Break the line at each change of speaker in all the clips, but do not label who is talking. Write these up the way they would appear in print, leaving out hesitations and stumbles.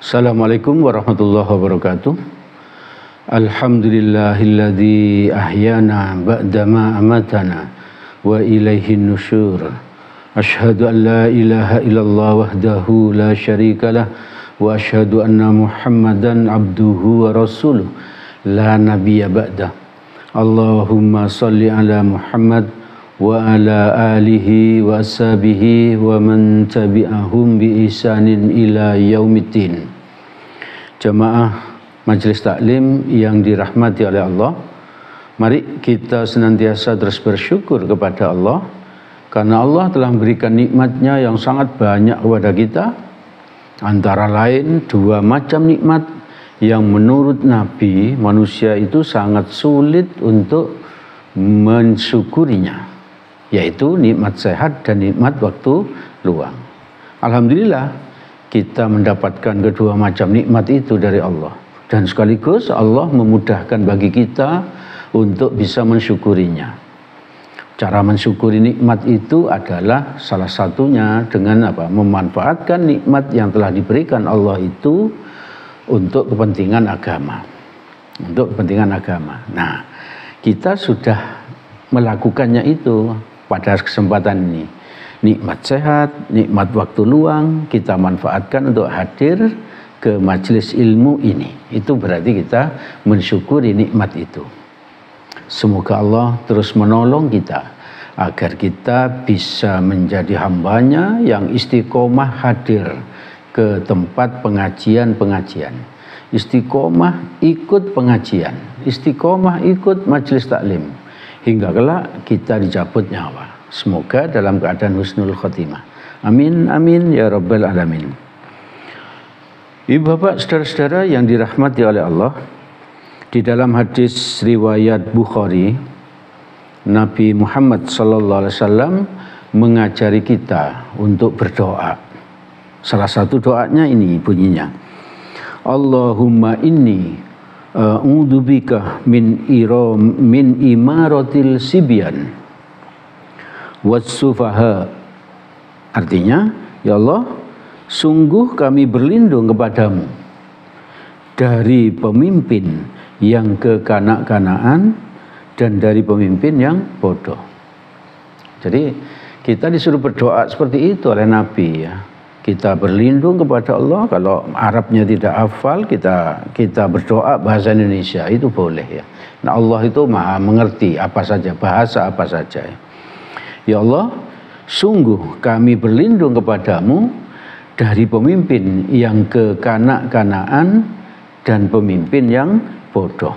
Assalamualaikum warahmatullahi wabarakatuh. Alhamdulillahilladzi ahyana ba'dama amatana wa ilaihin nusyur. Asyhadu an la ilaha illallah wahdahu la syarikalah wa asyhadu anna Muhammadan abduhu wa rasuluh la nabiyya ba'dah. Allahumma salli ala Muhammad wa ala alihi wa ashabihi wa man tabi'ahum bi ihsanin ila yaumiddin. Jamaah Majelis Taklim yang dirahmati oleh Allah, mari kita senantiasa terus bersyukur kepada Allah karena Allah telah memberikan nikmatnya yang sangat banyak kepada kita, antara lain dua macam nikmat yang menurut Nabi manusia itu sangat sulit untuk mensyukurinya, yaitu nikmat sehat dan nikmat waktu luang. Alhamdulillah kita mendapatkan kedua macam nikmat itu dari Allah, dan sekaligus Allah memudahkan bagi kita untuk bisa mensyukurinya. Cara mensyukuri nikmat itu adalah salah satunya dengan memanfaatkan nikmat yang telah diberikan Allah itu untuk kepentingan agama. Untuk kepentingan agama. Nah, kita sudah melakukannya itu pada kesempatan ini. Nikmat sehat, nikmat waktu luang kita manfaatkan untuk hadir ke majelis ilmu ini. Itu berarti kita mensyukuri nikmat itu. Semoga Allah terus menolong kita agar kita bisa menjadi hambanya yang istiqomah hadir ke tempat pengajian-pengajian, istiqomah ikut pengajian, istiqomah ikut majelis taklim, hingga kelak kita dicabut nyawa. Semoga dalam keadaan husnul khotimah. Amin, amin, ya rabbal alamin. Ibu bapak, saudara-saudara yang dirahmati oleh Allah, di dalam hadis riwayat Bukhari, Nabi Muhammad SAW mengajari kita untuk berdoa. Salah satu doanya ini bunyinya, Allahumma inni a'udzubika min imaratil sibyan wassufaha. Artinya, ya Allah, sungguh kami berlindung kepadamu dari pemimpin yang kekanak-kanaan dan dari pemimpin yang bodoh. Jadi kita disuruh berdoa seperti itu oleh Nabi, ya. Kita berlindung kepada Allah. Kalau Arabnya tidak hafal, kita berdoa bahasa Indonesia itu boleh, ya. Nah, Allah itu maha mengerti apa saja, bahasa apa saja, ya. Ya Allah, sungguh kami berlindung kepadamu dari pemimpin yang kekanak-kanaan dan pemimpin yang bodoh,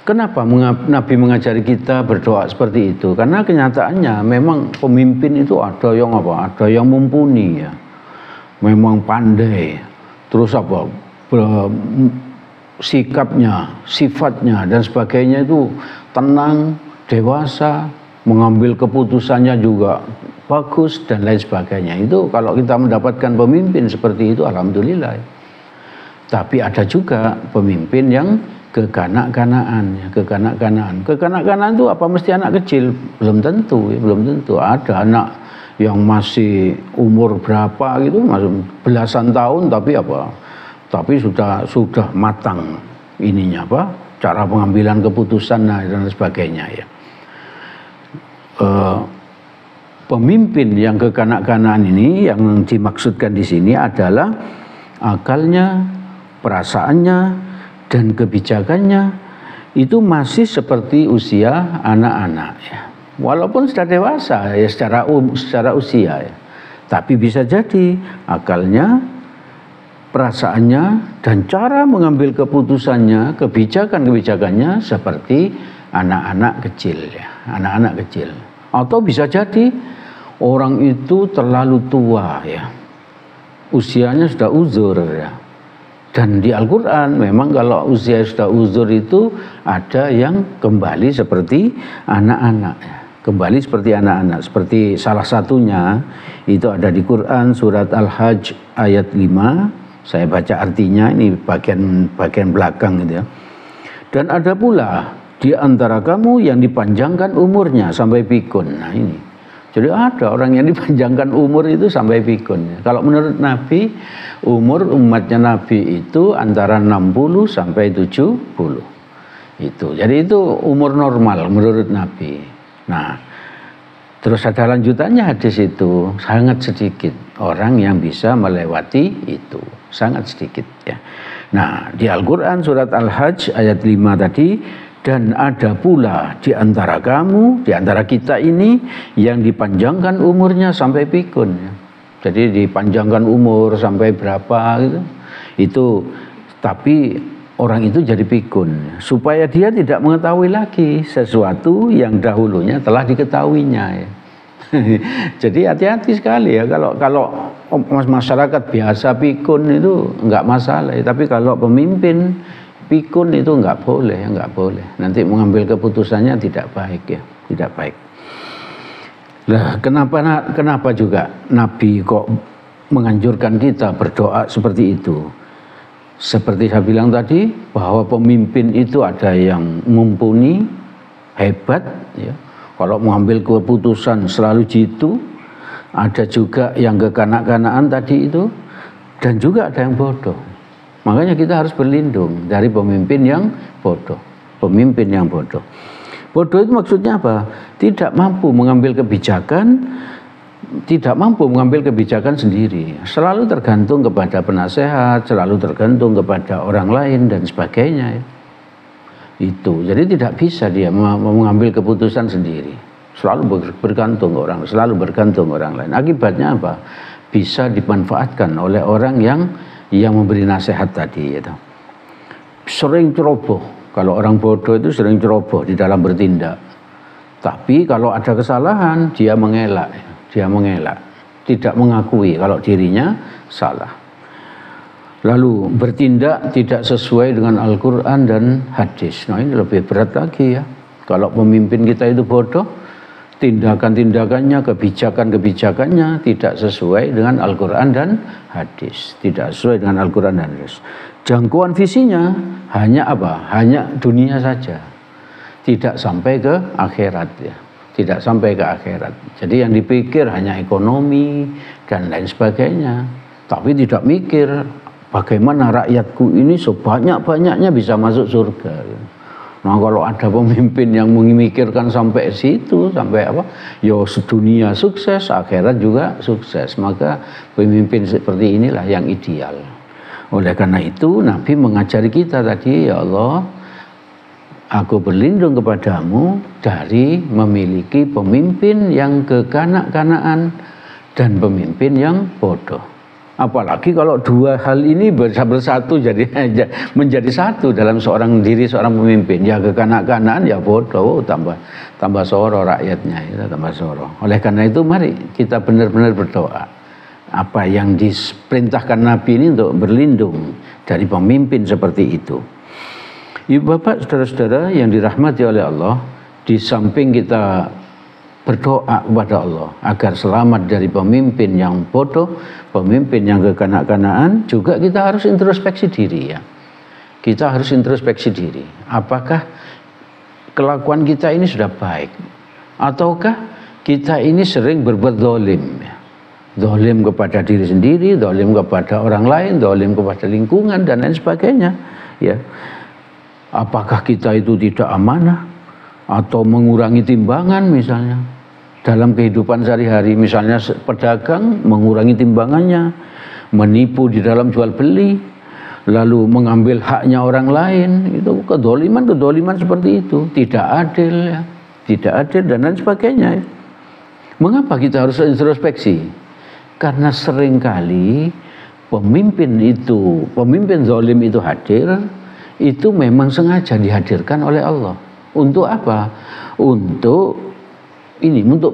Kenapa Nabi mengajari kita berdoa seperti itu? Karena kenyataannya memang pemimpin itu ada yang Ada yang mumpuni, ya. Memang pandai. Terus sikapnya, sifatnya dan sebagainya itu tenang, dewasa, mengambil keputusannya juga bagus dan lain sebagainya. Itu kalau kita mendapatkan pemimpin seperti itu, alhamdulillah. Tapi ada juga pemimpin yang kekanak-kanaan. Kekanak-kanaan itu apa mesti anak kecil? Belum tentu, ya. Belum tentu. Ada anak yang masih umur berapa gitu, masih belasan tahun, tapi sudah matang ininya cara pengambilan keputusan dan sebagainya, ya. Pemimpin yang kekanak-kanaan ini yang dimaksudkan di sini adalah akalnya, perasaannya, dan kebijakannya itu masih seperti usia anak-anak, ya. Walaupun sudah dewasa, ya, secara usia, ya. Tapi bisa jadi akalnya, perasaannya, dan cara mengambil keputusannya, kebijakannya seperti anak-anak kecil, ya. Anak-anak kecil. Atau bisa jadi orang itu terlalu tua, ya. Usianya sudah uzur, ya. Dan di Al-Quran memang kalau usia sudah uzur itu ada yang kembali seperti anak-anak, ya. Kembali seperti anak-anak. Seperti salah satunya itu ada di Quran surat Al-Hajj ayat 5. Saya baca artinya, ini bagian belakang gitu, ya. Dan ada pula di antara kamu yang dipanjangkan umurnya sampai pikun. Nah ini Jadi ada orang yang dipanjangkan umur itu sampai pikun. Kalau menurut Nabi, umur umatnya Nabi itu antara 60 sampai 70. Itu. Jadi itu umur normal menurut Nabi. Nah, terus ada lanjutannya hadis itu, sangat sedikit orang yang bisa melewati itu. Sangat sedikit ya. Nah, di Al-Qur'an surat Al-Hajj ayat 5 tadi, dan ada pula di antara kamu, di antara kita ini yang dipanjangkan umurnya sampai pikun. Jadi dipanjangkan umur sampai berapa gitu. Itu tapi orang itu jadi pikun supaya dia tidak mengetahui lagi sesuatu yang dahulunya telah diketahuinya ya. Jadi hati-hati sekali ya kalau masyarakat biasa pikun itu enggak masalah, tapi kalau pemimpin pikun itu enggak boleh. Nanti mengambil keputusannya tidak baik ya, tidak baik. Lah kenapa juga Nabi kok menganjurkan kita berdoa seperti itu? Seperti saya bilang tadi, bahwa pemimpin itu ada yang mumpuni, hebat ya. Kalau mengambil keputusan selalu jitu, ada juga yang kekanak-kanaan tadi itu, dan juga ada yang bodoh. Makanya kita harus berlindung dari pemimpin yang bodoh. Pemimpin yang bodoh. Bodoh itu maksudnya apa? Tidak mampu mengambil kebijakan, sendiri. Selalu tergantung kepada penasehat, selalu tergantung kepada orang lain dan sebagainya. Itu. Jadi tidak bisa dia mengambil keputusan sendiri. Selalu bergantung orang lain. Akibatnya apa? Bisa dimanfaatkan oleh orang yang memberi nasihat tadi gitu. Sering ceroboh. Kalau orang bodoh itu sering ceroboh di dalam bertindak. Tapi kalau ada kesalahan dia mengelak, tidak mengakui kalau dirinya salah. Lalu bertindak tidak sesuai dengan Al-Qur'an dan hadis. Nah, ini lebih berat lagi ya. Kalau pemimpin kita itu bodoh, tindakan-tindakannya, kebijakan-kebijakannya tidak sesuai dengan Al-Qur'an dan hadis. Tidak sesuai dengan Al-Qur'an dan hadis. Jangkauan visinya hanya apa? Hanya dunia saja. Tidak sampai ke akhirat ya. Tidak sampai ke akhirat. Jadi yang dipikir hanya ekonomi dan lain sebagainya. Tapi tidak mikir bagaimana rakyatku ini sebanyak-banyaknya bisa masuk surga. Nah, kalau ada pemimpin yang memikirkan sampai situ, sampai apa? Ya dunia sukses, akhirat juga sukses. Maka pemimpin seperti inilah yang ideal. Oleh karena itu Nabi mengajari kita tadi, ya Allah, aku berlindung kepadamu dari memiliki pemimpin yang kekanak-kanaan dan pemimpin yang bodoh. Apalagi kalau dua hal ini bersatu menjadi satu dalam seorang pemimpin. Ya kekanak-kanaan ya bodoh, tambah soro rakyatnya, itu tambah soro. Oleh karena itu mari kita benar-benar berdoa. Apa yang diperintahkan Nabi ini untuk berlindung dari pemimpin seperti itu. Ibu bapak, saudara-saudara yang dirahmati oleh Allah, di samping kita berdoa kepada Allah agar selamat dari pemimpin yang bodoh, pemimpin yang kekanak-kanaan, juga kita harus introspeksi diri ya. Kita harus introspeksi diri. Apakah kelakuan kita ini sudah baik? Ataukah kita ini sering berbuat zalim ya? Zalim kepada diri sendiri, zalim kepada orang lain, zalim kepada lingkungan dan lain sebagainya ya. Apakah kita itu tidak amanah atau mengurangi timbangan misalnya dalam kehidupan sehari-hari, misalnya pedagang mengurangi timbangannya, menipu di dalam jual beli, lalu mengambil haknya orang lain, itu kedoliman seperti itu, tidak adil dan lain sebagainya. Mengapa kita harus introspeksi? Karena seringkali pemimpin zalim itu hadir, itu memang sengaja dihadirkan oleh Allah. Untuk apa? Untuk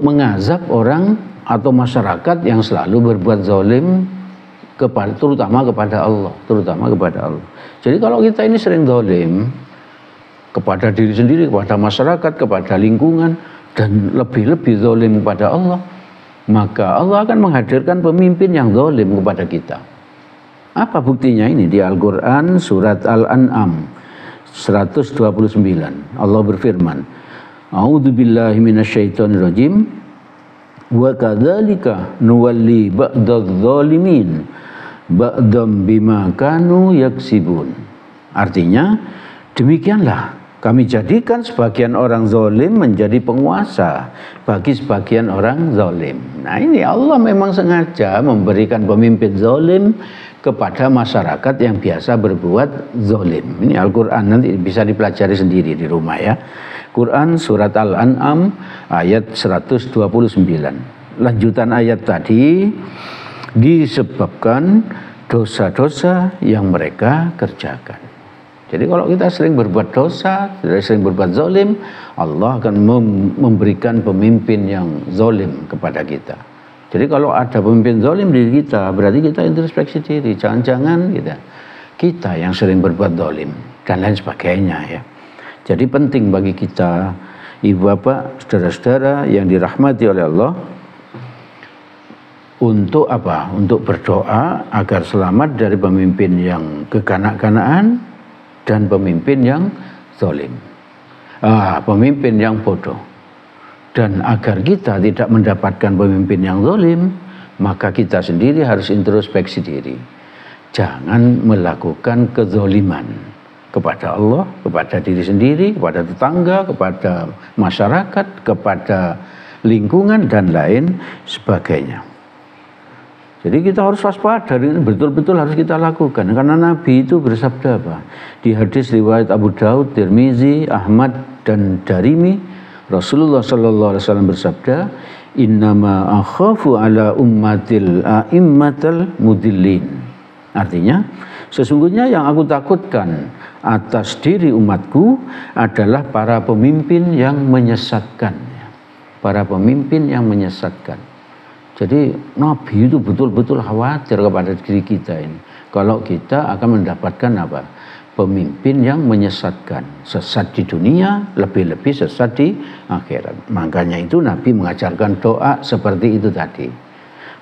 mengazab orang atau masyarakat yang selalu berbuat zalim terutama kepada Allah. Jadi kalau kita ini sering zalim kepada diri sendiri, kepada masyarakat, kepada lingkungan, dan lebih-lebih zalim kepada Allah, maka Allah akan menghadirkan pemimpin yang zalim kepada kita. Apa buktinya ini? Di Al-Qur'an surat Al-An'am 129 Allah berfirman, A'udzubillahi minasyaitonirrajim. Wa kadzalika nuwalli ba'dadz zalimin ba'dam bima kanu yaksibun. Artinya demikianlah kami jadikan sebagian orang zalim menjadi penguasa bagi sebagian orang zalim. Nah, ini Allah memang sengaja memberikan pemimpin zalim kepada masyarakat yang biasa berbuat zalim. Ini Al-Qur'an, nanti bisa dipelajari sendiri di rumah ya. Quran surat Al-An'am ayat 129. Lanjutan ayat tadi disebabkan dosa-dosa yang mereka kerjakan. Jadi kalau kita sering berbuat dosa, sering berbuat zalim, Allah akan memberikan pemimpin yang zalim kepada kita. Jadi kalau ada pemimpin zalim di kita, berarti kita introspeksi diri. Jangan-jangan kita yang sering berbuat zalim dan lain sebagainya ya. Jadi penting bagi kita, ibu bapak, saudara-saudara yang dirahmati oleh Allah, untuk apa? Untuk berdoa agar selamat dari pemimpin yang kekanak-kanaan dan pemimpin yang zalim, pemimpin yang bodoh. Dan agar kita tidak mendapatkan pemimpin yang zalim, maka kita sendiri harus introspeksi diri. Jangan melakukan kezaliman kepada Allah, kepada diri sendiri, kepada tetangga, kepada masyarakat, kepada lingkungan dan lain sebagainya. Jadi kita harus waspada, betul-betul harus kita lakukan. Karena Nabi itu bersabda apa? Di hadis riwayat Abu Daud, Tirmizi, Ahmad dan Darimi, Rasulullah sallallahu alaihi wasallam bersabda, "Innama akhafu ala ummatil a'immatal mudillin." Artinya, sesungguhnya yang aku takutkan atas diri umatku adalah para pemimpin yang menyesatkan. Para pemimpin yang menyesatkan. Jadi Nabi itu betul-betul khawatir kepada diri kita ini. Kalau kita akan mendapatkan apa? Pemimpin yang menyesatkan. Sesat di dunia, lebih-lebih sesat di akhirat. Makanya itu Nabi mengajarkan doa seperti itu tadi.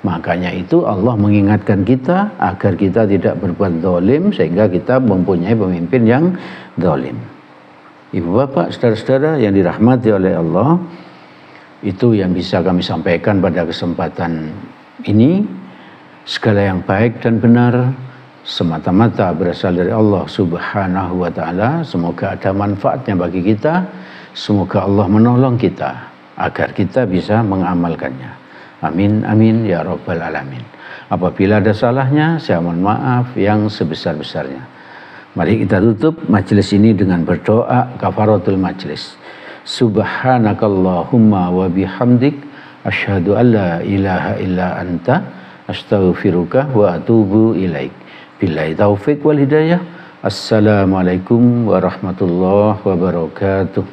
Makanya itu Allah mengingatkan kita agar kita tidak berbuat zalim sehingga kita mempunyai pemimpin yang zalim. Ibu bapak, saudara-saudara yang dirahmati oleh Allah, itu yang bisa kami sampaikan pada kesempatan ini. Segala yang baik dan benar semata-mata berasal dari Allah Subhanahu wa taala. Semoga ada manfaatnya bagi kita. Semoga Allah menolong kita agar kita bisa mengamalkannya. Amin, amin, ya rabbal alamin. Apabila ada salahnya, saya mohon maaf yang sebesar-besarnya. Mari kita tutup majelis ini dengan berdoa kafaratul majelis. Subhanakallahumma wa bihamdik, asyhadu an la ilaha illa anta, astaghfiruka wa atubu ilaik. Billahi taufik wal hidayah. Assalamualaikum warahmatullahi wabarakatuh.